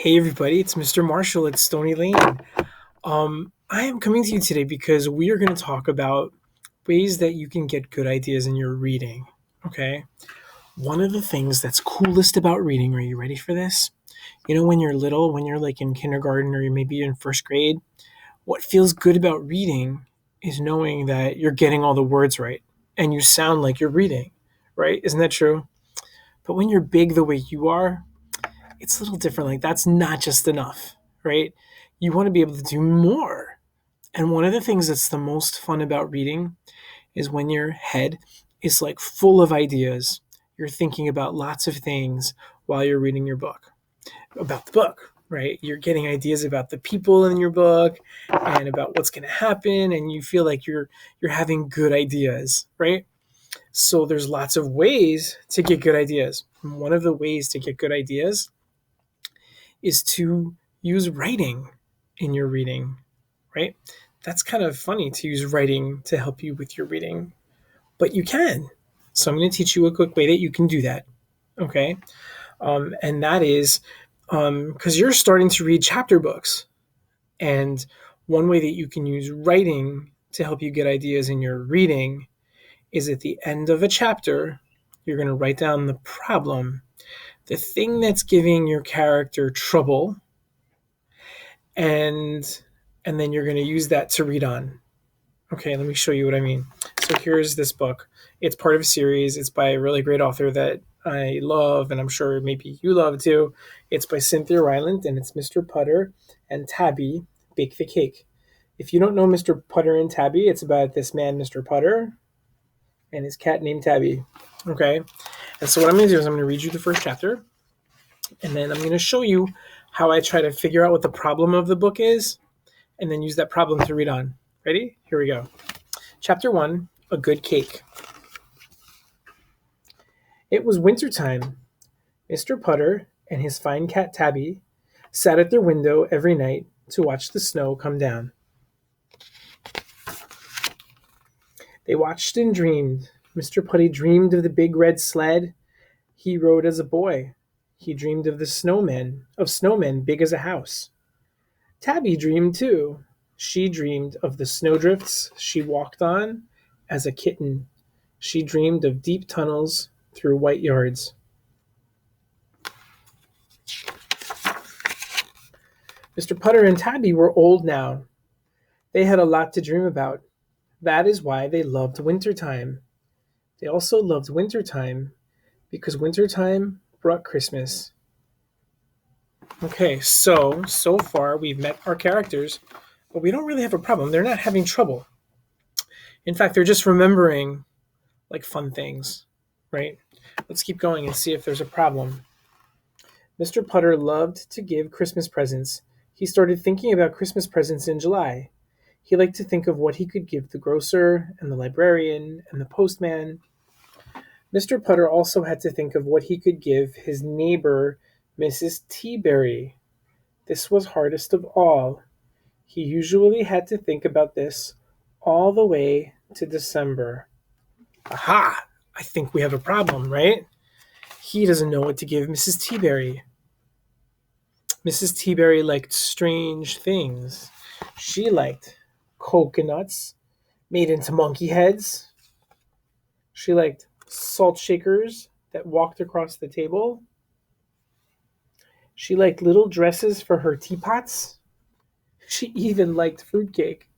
Hey everybody, it's Mr. Marshall at Stony Lane. I am coming to you today because we are going to talk about ways that you can get good ideas in your reading. Okay? One of the things that's coolest about reading, are you ready for this? When you're little, when you're like in kindergarten or maybe in first grade, what feels good about reading is knowing that you're getting all the words right and you sound like you're reading, right? Isn't that true? But when you're big the way you are, it's a little different. Like that's not just enough, right? You want to be able to do more. And one of the things that's the most fun about reading is when your head is like full of ideas. You're thinking about lots of things while you're reading your book, about the book, right? You're getting ideas about the people in your book and about what's going to happen, and you feel like you're having good ideas, right? So there's lots of ways to get good ideas. And one of the ways to get good ideas is to use writing in your reading, right? That's kind of funny to use writing to help you with your reading, but you can. So I'm going to teach you a quick way that you can do that, okay? And that is because you're starting to read chapter books. And one way that you can use writing to help you get ideas in your reading is at the end of a chapter, you're going to write down the problem, the thing that's giving your character trouble, and then you're going to use that to read on. Okay, let me show you what I mean. So here's this book. It's part of a series. It's by a really great author that I love, and I'm sure maybe you love too. It's by Cynthia Ryland, and it's Mr. Putter and Tabby Bake the Cake. If you don't know Mr. Putter and Tabby, it's about this man, Mr. Putter, and his cat named Tabby. Okay, and so what I'm going to do is I'm going to read you the first chapter, and then I'm going to show you how I try to figure out what the problem of the book is, and then use that problem to read on. Ready? Here we go. Chapter 1, A Good Cake. It was winter time. Mr. Putter and his fine cat Tabby sat at their window every night to watch the snow come down. They watched and dreamed. Mr. Putty dreamed of the big red sled he rode as a boy. He dreamed of snowmen big as a house. Tabby dreamed too. She dreamed of the snowdrifts she walked on as a kitten. She dreamed of deep tunnels through white yards. Mr. Putter and Tabby were old now. They had a lot to dream about. That is why they loved wintertime. They also loved wintertime because wintertime brought Christmas. Okay, so far we've met our characters, but we don't really have a problem. They're not having trouble. In fact, they're just remembering like fun things, right? Let's keep going and see if there's a problem. Mr. Putter loved to give Christmas presents. He started thinking about Christmas presents in July. He liked to think of what he could give the grocer and the librarian and the postman. Mr. Putter also had to think of what he could give his neighbor, Mrs. Teaberry. This was hardest of all. He usually had to think about this all the way to December. Aha! I think we have a problem, right? He doesn't know what to give Mrs. Teaberry. Mrs. Teaberry liked strange things. She liked coconuts made into monkey heads. She liked salt shakers that walked across the table. She liked little dresses for her teapots. She even liked fruitcake.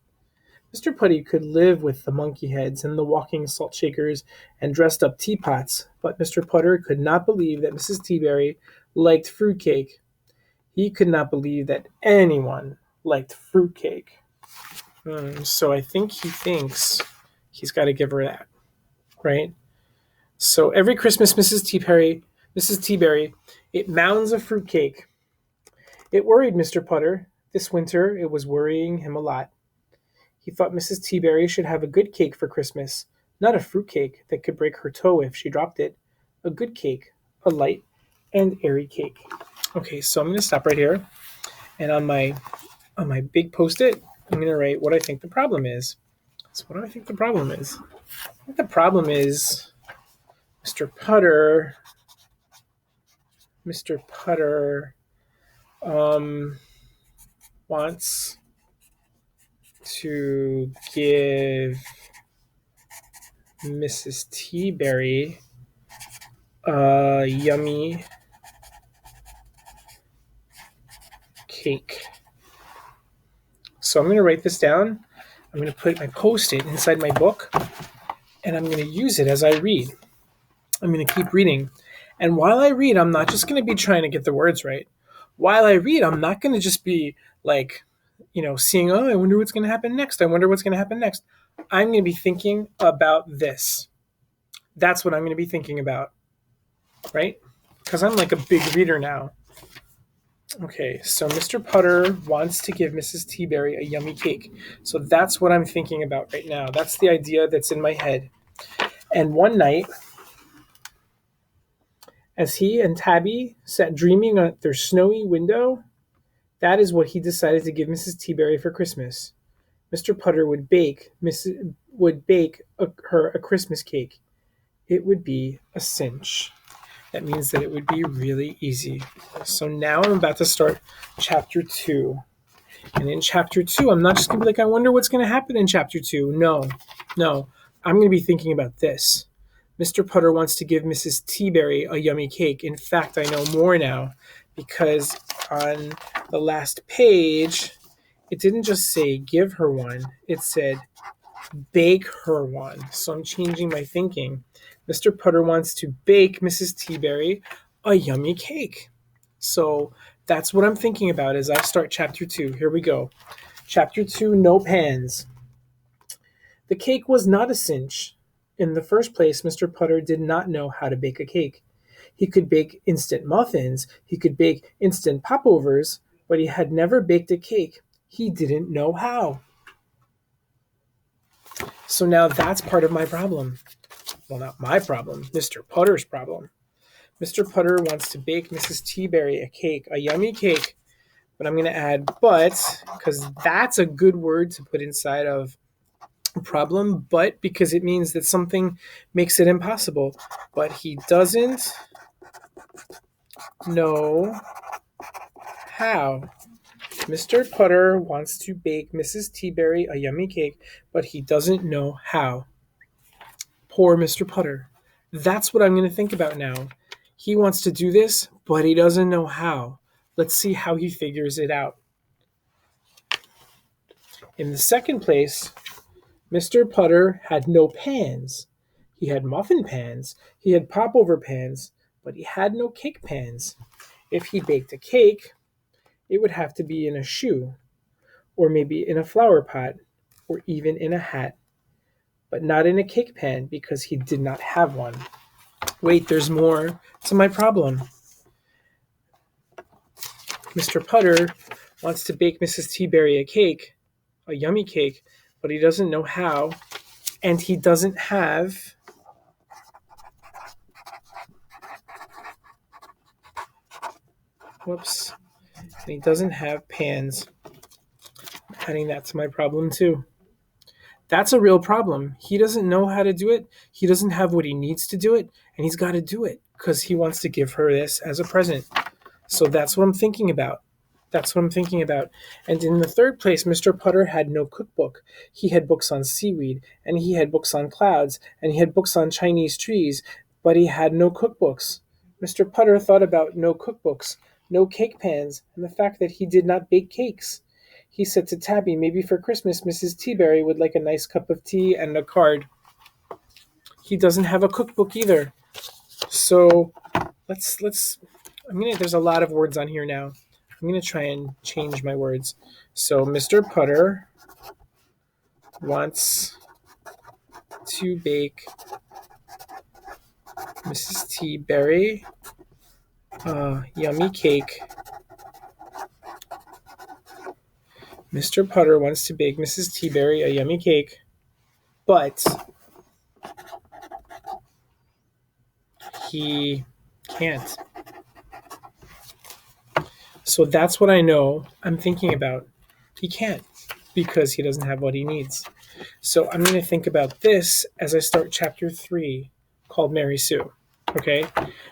Mr. Putty could live with the monkey heads and the walking salt shakers and dressed up teapots, but Mr. Putter could not believe that Mrs. Teaberry liked fruitcake. He could not believe that anyone liked fruitcake. So I think he thinks he's got to give her that, right? So every Christmas, Mrs. Teaberry ate mounds of fruitcake. It worried Mr. Putter. This winter, it was worrying him a lot. He thought Mrs. Teaberry should have a good cake for Christmas, not a fruitcake that could break her toe if she dropped it. A good cake, a light and airy cake. Okay, so I'm going to stop right here, and on my big post-it, I'm going to write what I think the problem is. So what do I think the problem is? I think the problem is Mr. Putter wants to give Mrs. Teaberry a yummy cake. So I'm going to write this down. I'm going to put my Post-it inside my book, and I'm going to use it as I read. I'm going to keep reading. And while I read, I'm not just going to be trying to get the words right. While I read, I'm not going to just be like, seeing, oh, I wonder what's going to happen next. I wonder what's going to happen next. I'm going to be thinking about this. That's what I'm going to be thinking about, right? Because I'm like a big reader now. Okay, so Mr. Putter wants to give Mrs. Teaberry a yummy cake. So that's what I'm thinking about right now. That's the idea that's in my head. And one night, as he and Tabby sat dreaming at their snowy window, that is what he decided to give Mrs. Teaberry for Christmas. Mr. Putter would bake her a Christmas cake. It would be a cinch. That means that it would be really easy. So now I'm about to start chapter 2. And in chapter 2, I'm not just going to be like, I wonder what's going to happen in chapter 2. No. I'm going to be thinking about this. Mr. Putter wants to give Mrs. Teaberry a yummy cake. In fact, I know more now because on the last page, it didn't just say give her one. It said bake her one. So I'm changing my thinking. Mr. Putter wants to bake Mrs. Teaberry a yummy cake. So that's what I'm thinking about as I start chapter 2. Here we go. Chapter 2, no pans. The cake was not a cinch. In the first place, Mr. Putter did not know how to bake a cake. He could bake instant muffins, he could bake instant popovers, but he had never baked a cake. He didn't know how. So now that's part of my problem. Well, not my problem, Mr. Putter's problem. Mr. Putter wants to bake Mrs. Teaberry a cake, a yummy cake, but I'm going to add but, because that's a good word to put inside of a problem, but because it means that something makes it impossible. But he doesn't know how. Mr. Putter wants to bake Mrs. Teaberry a yummy cake, but he doesn't know how. Poor Mr. Putter. That's what I'm going to think about now. He wants to do this, but he doesn't know how. Let's see how he figures it out. In the second place, Mr. Putter had no pans. He had muffin pans, he had popover pans, but he had no cake pans. If he baked a cake, it would have to be in a shoe, or maybe in a flower pot, or even in a hat, but not in a cake pan because he did not have one. Wait, there's more to my problem. Mr. Putter wants to bake Mrs. Teaberry a cake, a yummy cake, but he doesn't know how, and he doesn't have and he doesn't have pans. Adding that to my problem too. That's a real problem. He doesn't know how to do it. He doesn't have what he needs to do it, and he's got to do it because he wants to give her this as a present. So that's what I'm thinking about. And in the third place, Mr. Putter had no cookbook. He had books on seaweed, and he had books on clouds, and he had books on Chinese trees, but he had no cookbooks. Mr. Putter thought about no cookbooks, no cake pans, and the fact that he did not bake cakes. He said to Tabby, maybe for Christmas Mrs. Teaberry would like a nice cup of tea and a card. He doesn't have a cookbook either. So there's a lot of words on here now. I'm going to try and change my words. So Mr. Putter wants to bake Mrs. Teaberry a yummy cake. Mr. Putter wants to bake Mrs. Teaberry a yummy cake, but he can't. So that's what I know I'm thinking about. He can't because he doesn't have what he needs. So I'm going to think about this as I start chapter 3 called Mary Sue. Okay?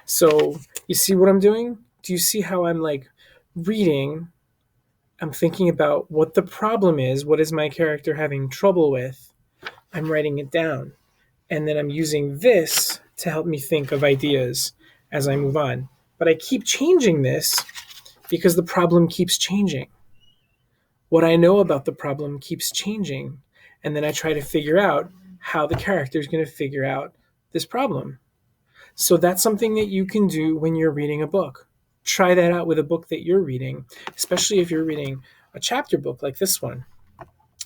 So you see what I'm doing? Do you see how I'm like reading I'm thinking about what the problem is. What is my character having trouble with? I'm writing it down. And then I'm using this to help me think of ideas as I move on. But I keep changing this because the problem keeps changing. What I know about the problem keeps changing. And then I try to figure out how the character is going to figure out this problem. So that's something that you can do when you're reading a book. Try that out with a book that you're reading, especially if you're reading a chapter book like this one.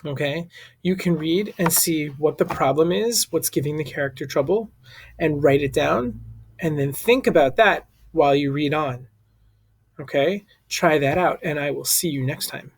Okay, you can read and see what the problem is, what's giving the character trouble, and write it down, and then think about that while you read on. Okay, try that out, and I will see you next time.